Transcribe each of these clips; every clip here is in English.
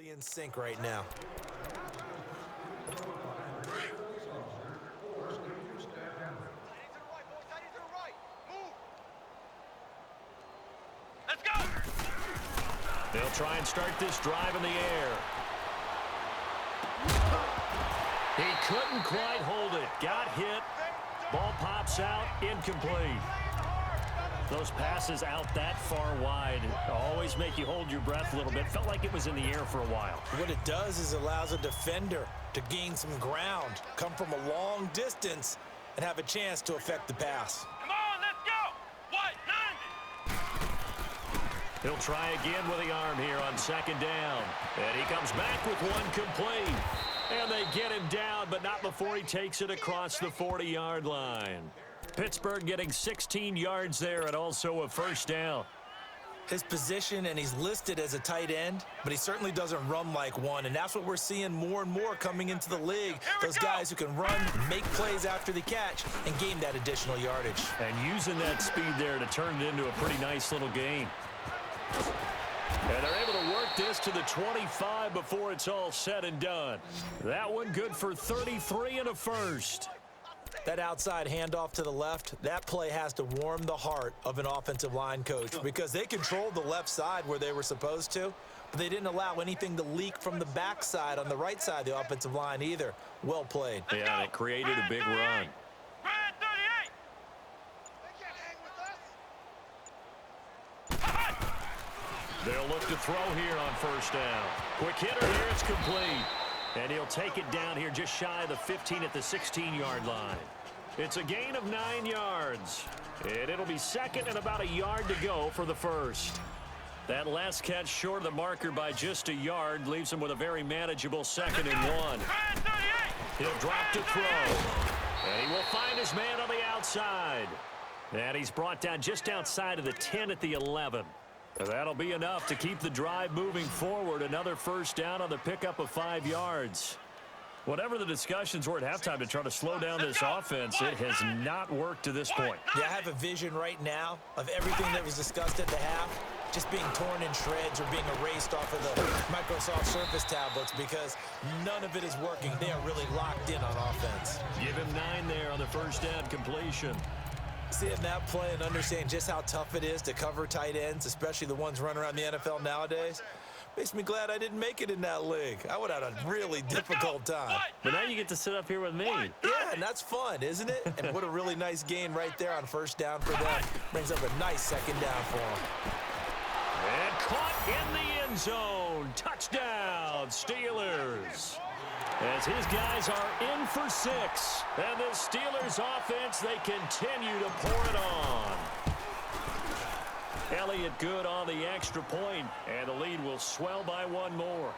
really in sync right now. Let's go! They'll try and start this drive in the air. He couldn't quite hold it. Got hit. Ball pops out. Incomplete. Those passes out that far wide always make you hold your breath a little bit. Felt like it was in the air for a while. What it does is allows a defender to gain some ground, come from a long distance, and have a chance to affect the pass. Come on, let's go! What? He'll try again with the arm here on second down. And he comes back with one complete. And they get him down, but not before he takes it across the 40-yard line. Pittsburgh getting 16 yards there and also a first down. His position, and he's listed as a tight end, but he certainly doesn't run like one, and that's what we're seeing more and more coming into the league. Those guys who can run, make plays after the catch, and gain that additional yardage. And using that speed there to turn it into a pretty nice little gain. And they're able to work this to the 25 before it's all said and done. That one good for 33 and a first. That outside handoff to the left, that play has to warm the heart of an offensive line coach because they controlled the left side where they were supposed to, but they didn't allow anything to leak from the backside on the right side of the offensive line either. Well played. Yeah, and it created a big run. They'll look to throw here on first down. Quick hitter here, it's complete. And he'll take it down here just shy of the 15 at the 16-yard line. It's a gain of 9 yards. And it'll be second and about a yard to go for the first. That last catch short of the marker by just a yard leaves him with a very manageable second and one. He'll drop to throw. And he will find his man on the outside. And he's brought down just outside of the 10 at the 11. That'll be enough to keep the drive moving forward. Another first down on the pickup of 5 yards. Whatever the discussions were at halftime to try to slow down this offense, it has not worked to this point. Yeah, I have a vision right now of everything that was discussed at the half just being torn in shreds or being erased off of the Microsoft Surface tablets because none of it is working. They are really locked in on offense. Give him 9 there on the first down completion. Seeing that play and understanding just how tough it is to cover tight ends, especially the ones running around the NFL nowadays, makes me glad I didn't make it in that league. I would have had a really difficult time. But now you get to sit up here with me. Yeah, and that's fun, isn't it? And what a really nice gain right there on first down for them. Brings up a nice second down for them. And caught in the end zone. Touchdown, Steelers. As his guys are in for 6. And the Steelers offense, they continue to pour it on. Elliott good on the extra point, and the lead will swell by 1 more.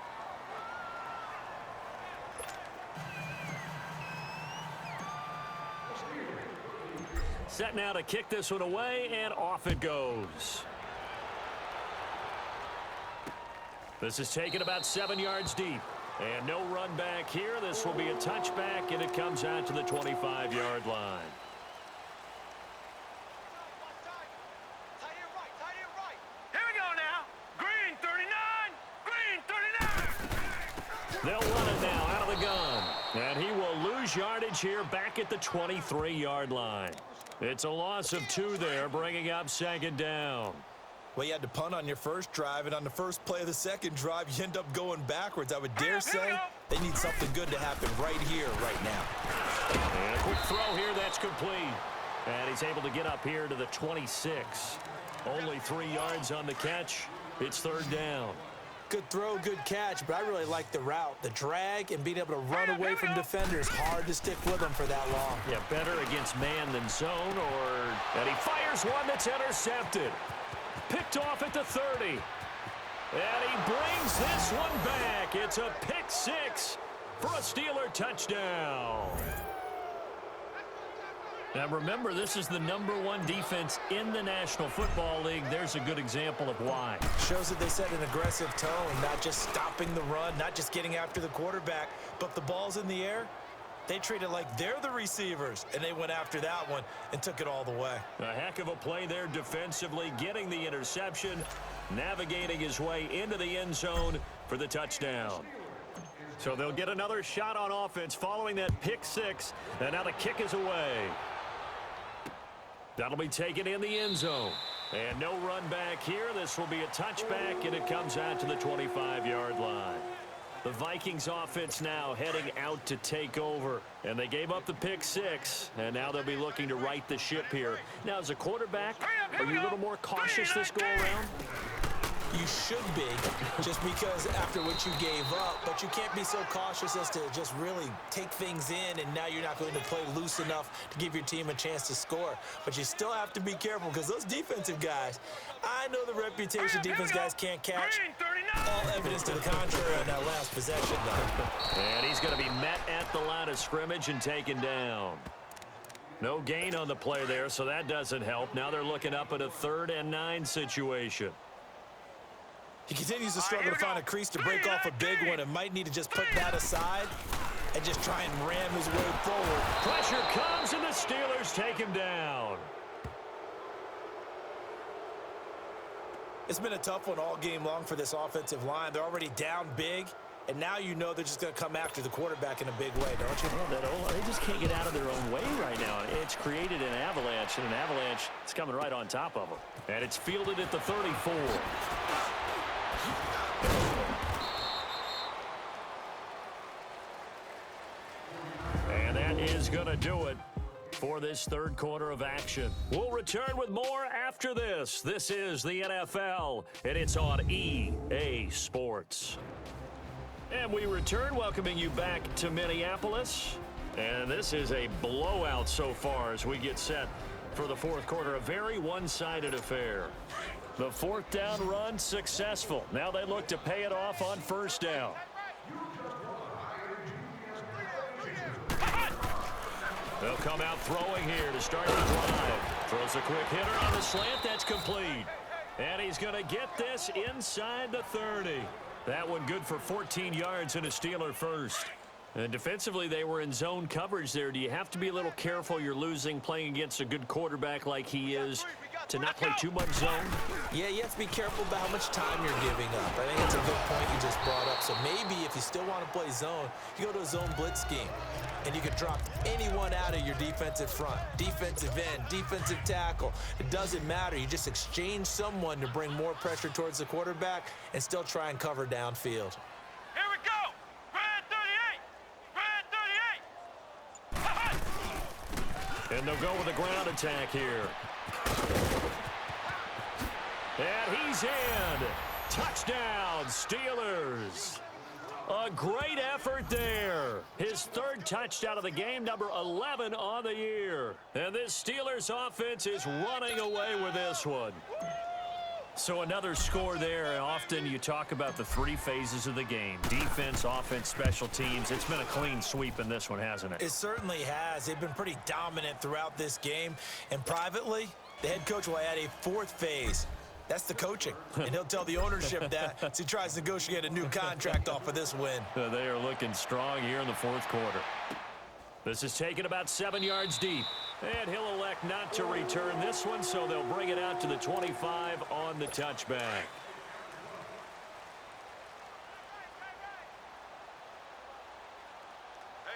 Set now to kick this one away, and off it goes. This is taken about 7 yards deep. And no run back here. This will be a touchback, and it comes out to the 25-yard line. Here we go now. Green 39. Green 39. They'll run it now out of the gun. And he will lose yardage here back at the 23-yard line. It's a loss of 2 there, bringing up second down. Well, you had to punt on your first drive, and on the first play of the second drive, you end up going backwards. I would dare say they need something good to happen right here, right now. And a quick throw here, that's complete. And he's able to get up here to the 26. Only 3 yards on the catch. It's third down. Good throw, good catch, but I really like the route. The drag and being able to run away from defenders. Hard to stick with them for that long. Yeah, better against man than zone, and he fires one that's intercepted. Picked off at the 30. And he brings this one back. It's a pick 6 for a Steeler touchdown. Now remember, this is the #1 defense in the National Football League. There's a good example of why. Shows that they set an aggressive tone, not just stopping the run, not just getting after the quarterback, but the ball's in the air. They treat it like they're the receivers, and they went after that one and took it all the way. A heck of a play there defensively, getting the interception, navigating his way into the end zone for the touchdown. So they'll get another shot on offense following that pick six, and now the kick is away. That'll be taken in the end zone. And no run back here. This will be a touchback, and it comes out to the 25-yard line. The Vikings offense now heading out to take over. And they gave up the pick six, and now they'll be looking to right the ship here. Now, as a quarterback, are you a little more cautious this go-around? You should be, just because after what you gave up, but you can't be so cautious as to just really take things in, and now you're not going to play loose enough to give your team a chance to score. But you still have to be careful, because those defensive guys, I know the reputation defense guys can't catch. All evidence to the contrary on that last possession, though. And he's going to be met at the line of scrimmage and taken down. No gain on the play there, so that doesn't help. Now they're looking up at a 3rd and 9 situation. He continues to struggle to find a crease to break off a big one, and might need to just put that aside and just try and ram his way forward. Pressure comes, and the Steelers take him down. It's been a tough one all game long for this offensive line. They're already down big, and now you know they're just going to come after the quarterback in a big way, don't you? Well, they just can't get out of their own way right now. It's created an avalanche, and an avalanche is coming right on top of them. And it's fielded at the 34. And that is going to do it for this 3rd quarter of action. We'll return with more after this. This is the NFL, and it's on EA Sports. And we return, welcoming you back to Minneapolis. And this is a blowout so far as we get set for the 4th quarter. A very one-sided affair. The 4th down run successful. Now they look to pay it off on 1st down. They'll come out throwing here to start the drive. Throws a quick hitter on the slant. That's complete. And he's going to get this inside the 30. That one good for 14 yards and a Steeler first. And defensively, they were in zone coverage there. Do you have to be a little careful? You're losing, playing against a good quarterback like he is, to not play too much zone? Yeah, you have to be careful about how much time you're giving up. I think that's a good point you just brought up. So maybe if you still want to play zone, you go to a zone blitz scheme. And you can drop anyone out of your defensive front, defensive end, defensive tackle. It doesn't matter. You just exchange someone to bring more pressure towards the quarterback and still try and cover downfield. Here we go! Red 38! Red 38! And they'll go with a ground attack here. And he's in. Touchdown, Steelers. A great effort there. His 3rd touchdown of the game, number 11 on the year. And this Steelers offense is running away with this one. So another score there. Often you talk about the 3 phases of the game. Defense, offense, special teams. It's been a clean sweep in this one, hasn't it? It certainly has. They've been pretty dominant throughout this game. And privately, the head coach will add a 4th phase. That's the coaching. And he'll tell the ownership that as he tries to negotiate a new contract off of this win. They are looking strong here in the 4th quarter. This is taken about 7 yards deep. And he'll elect not to return this one, so they'll bring it out to the 25 on the touchback. Hey,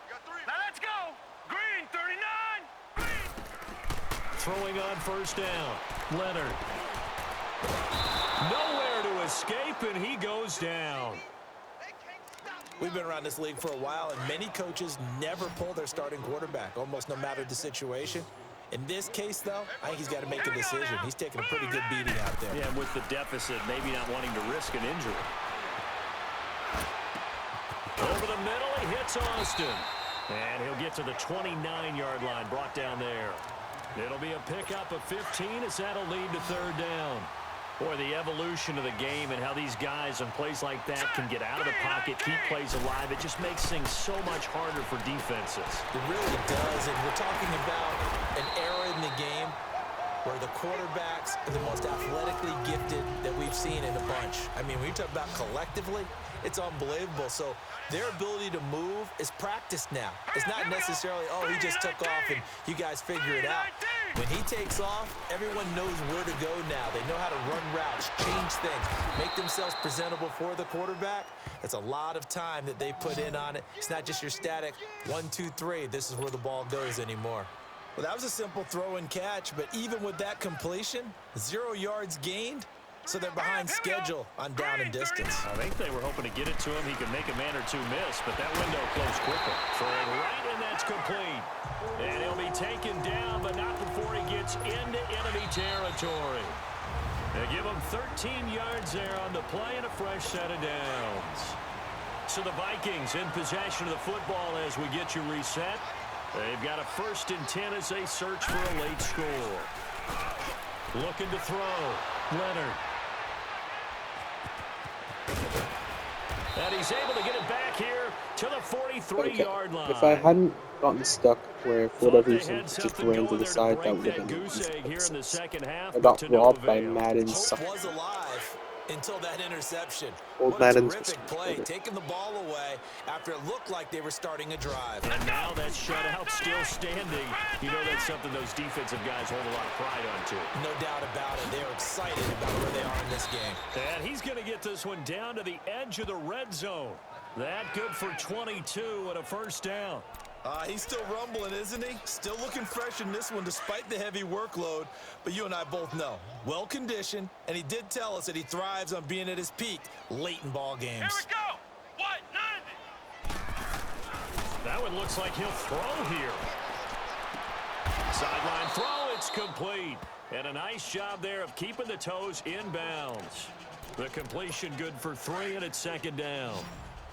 you got 3. Now let's go! Green 39! Green! Throwing on 1st down. Leonard. Nowhere to escape, and he goes down. We've been around this league for a while, and many coaches never pull their starting quarterback, almost no matter the situation. In this case, though, I think he's got to make a decision. He's taking a pretty good beating out there. Yeah, with the deficit, maybe not wanting to risk an injury. Over the middle, he hits Austin. And he'll get to the 29-yard line, brought down there. It'll be a pickup of 15 as that'll lead to 3rd down. Boy, the evolution of the game and how these guys on plays like that can get out of the pocket, keep plays alive, it just makes things so much harder for defenses. It really does, and we're talking about an era in the game where the quarterbacks are the most athletically gifted that we've seen in a bunch. I mean, when you talk about collectively, it's unbelievable. So their ability to move is practiced now. It's not necessarily, oh, he just took off and you guys figure it out. When he takes off, everyone knows where to go now. They know how to run routes, change things, make themselves presentable for the quarterback. It's a lot of time that they put in on it. It's not just your static 1, 2, 3. This is where the ball goes anymore. Well, that was a simple throw and catch, but even with that completion, 0 yards gained. So they're behind schedule on down and distance. I think they were hoping to get it to him. He could make a man or two miss, but that window closed quickly. Throwing right, and that's complete. And he'll be taken down, but not before he gets into enemy territory. They give him 13 yards there on the play and a fresh set of downs. So the Vikings in possession of the football as we get you reset. They've got a 1st and 10 as they search for a late score. Looking to throw. Leonard. And he's able to get it back here to the 43-yard line. If I hadn't gotten stuck where, for whatever reason, just ran to the side, that would have been easy. I got robbed by Madden. Hope was alive until that interception. Old What a Madden's terrific play, taking the ball away after it looked like they were starting a drive. And now that shutout still standing. You know that's something those defensive guys hold a lot of pride on, too. No doubt about it. They're excited about where they are in this game. And he's going to get this one down to the edge of the red zone. That good for 22 and a 1st down. He's still rumbling, isn't he? Still looking fresh in this one despite the heavy workload. But you and I both know, well-conditioned, and he did tell us that he thrives on being at his peak late in ball games. Here we go. What? None. That one looks like he'll throw here. Sideline throw, it's complete. And a nice job there of keeping the toes inbounds. The completion good for 3, and it's 2nd down.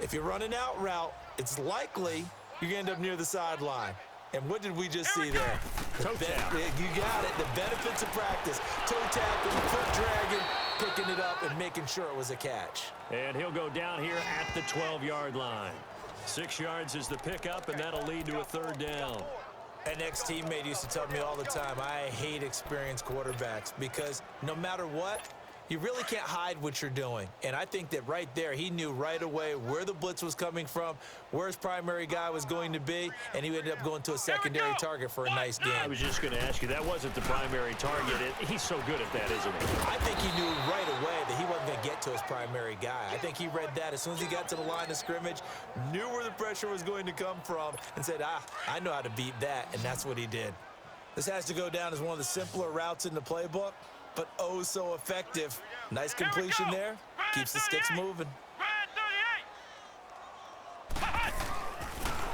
If you run an out route, it's likely you're going to end up near the sideline. And what did we just see there? Toe tap. You got it. The benefits of practice. Toe tapping, foot dragging, picking it up, and making sure it was a catch. And he'll go down here at the 12-yard line. 6 yards is the pickup, and that'll lead to a 3rd down. An ex-teammate used to tell me all the time, I hate experienced quarterbacks because no matter what, you really can't hide what you're doing. And I think that right there, he knew right away where the blitz was coming from, where his primary guy was going to be, and he ended up going to a secondary target for a nice game. I was just going to ask you, that wasn't the primary target. He's so good at that, isn't he? I think he knew right away that he wasn't going to get to his primary guy. I think he read that as soon as he got to the line of scrimmage, knew where the pressure was going to come from, and said, I know how to beat that, and that's what he did. This has to go down as one of the simpler routes in the playbook, but oh so effective. Nice completion there. Keeps the sticks moving.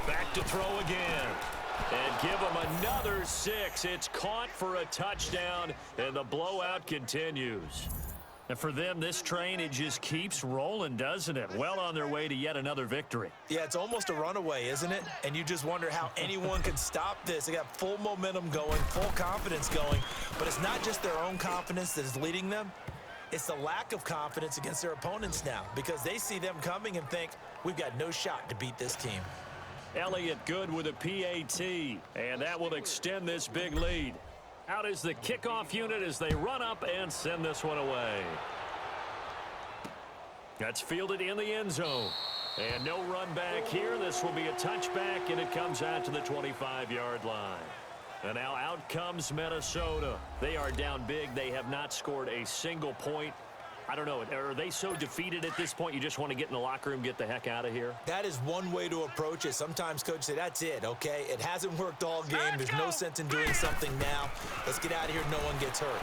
Back to throw again. And give him another 6. It's caught for a touchdown, and the blowout continues. And for them, this train, it just keeps rolling, doesn't it? Well on their way to yet another victory. Yeah, it's almost a runaway, isn't it? And you just wonder how anyone can stop this. They got full momentum going, full confidence going. But it's not just their own confidence that is leading them. It's the lack of confidence against their opponents now because they see them coming and think, we've got no shot to beat this team. Elliott good with a PAT, and that will extend this big lead. Out is the kickoff unit as they run up and send this one away. That's fielded in the end zone. And no run back here. This will be a touchback, and it comes out to the 25-yard line. And now out comes Minnesota. They are down big. They have not scored a single point. I don't know. Are they so defeated at this point you just want to get in the locker room, get the heck out of here? That is one way to approach it. Sometimes coaches say, that's it, okay? It hasn't worked all game. There's no sense in doing something now. Let's get out of here. No one gets hurt.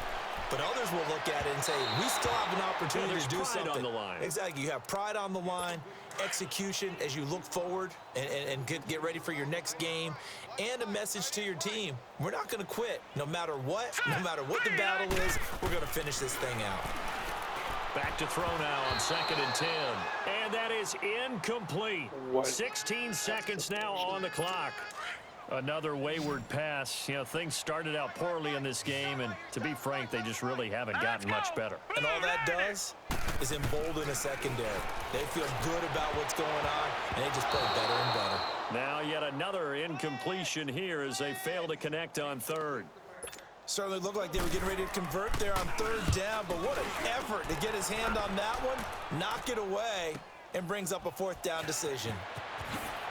But others will look at it and say, we still have an opportunity to do something. On the line. Exactly. You have pride on the line, execution as you look forward and get ready for your next game, and a message to your team. We're not going to quit no matter what the battle is. We're going to finish this thing out. Back to throw now on 2nd and 10. And that is incomplete. 16 seconds now on the clock. Another wayward pass. You know, things started out poorly in this game, and to be frank, they just really haven't gotten much better. And all that does is embolden a secondary. They feel good about what's going on, and they just play better and better. Now yet another incompletion here as they fail to connect on 3rd. Certainly looked like they were getting ready to convert there on third down, but what an effort to get his hand on that one, knock it away, and brings up a fourth down decision.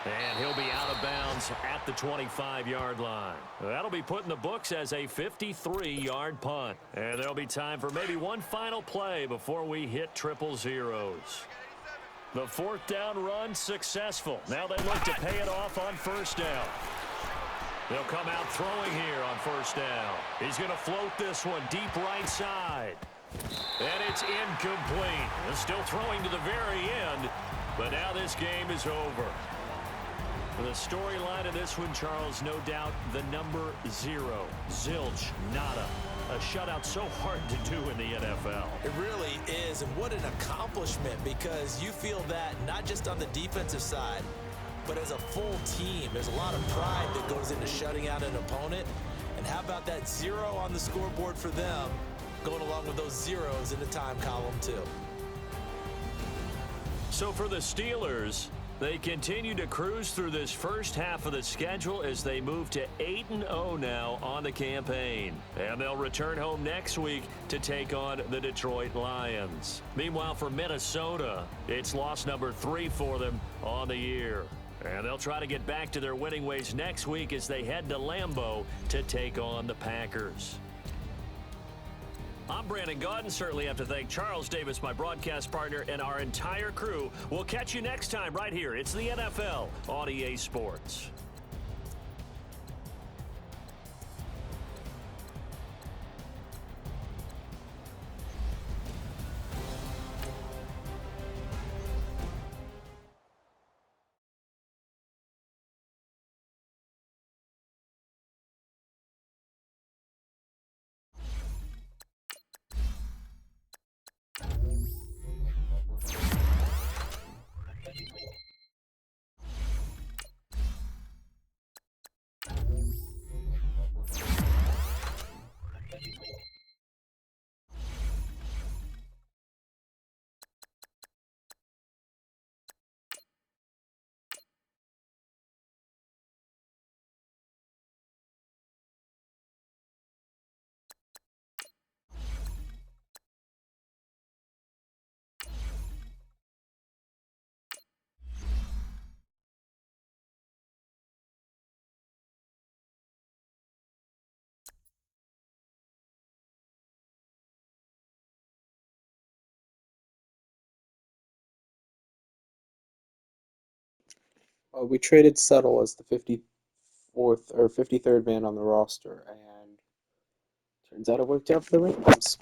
And he'll be out of bounds at the 25-yard line. That'll be put in the books as a 53-yard punt. And there'll be time for maybe one final play before we hit triple zeros. The fourth down run successful. Now they look to pay it off on first down. They'll come out throwing here on first down. He's going to float this one deep right side. And it's incomplete. They're still throwing to the very end, but now this game is over. The storyline of this one, Charles, no doubt the number 0. Zilch, nada. A shutout so hard to do in the NFL. It really is, and what an accomplishment, because you feel that not just on the defensive side, but as a full team. There's a lot of pride that goes into shutting out an opponent. And how about that 0 on the scoreboard for them, going along with those zeros in the time column too. So for the Steelers, they continue to cruise through this first half of the schedule as they move to 8-0 now on the campaign. And they'll return home next week to take on the Detroit Lions. Meanwhile, for Minnesota, it's loss number 3 for them on the year. And they'll try to get back to their winning ways next week as they head to Lambeau to take on the Packers. I'm Brandon Gaudin. Certainly have to thank Charles Davis, my broadcast partner, and our entire crew. We'll catch you next time right here. It's the NFL on EA Sports. We traded Settle as the 54th or 53rd man on the roster, and turns out it worked out for the Rams.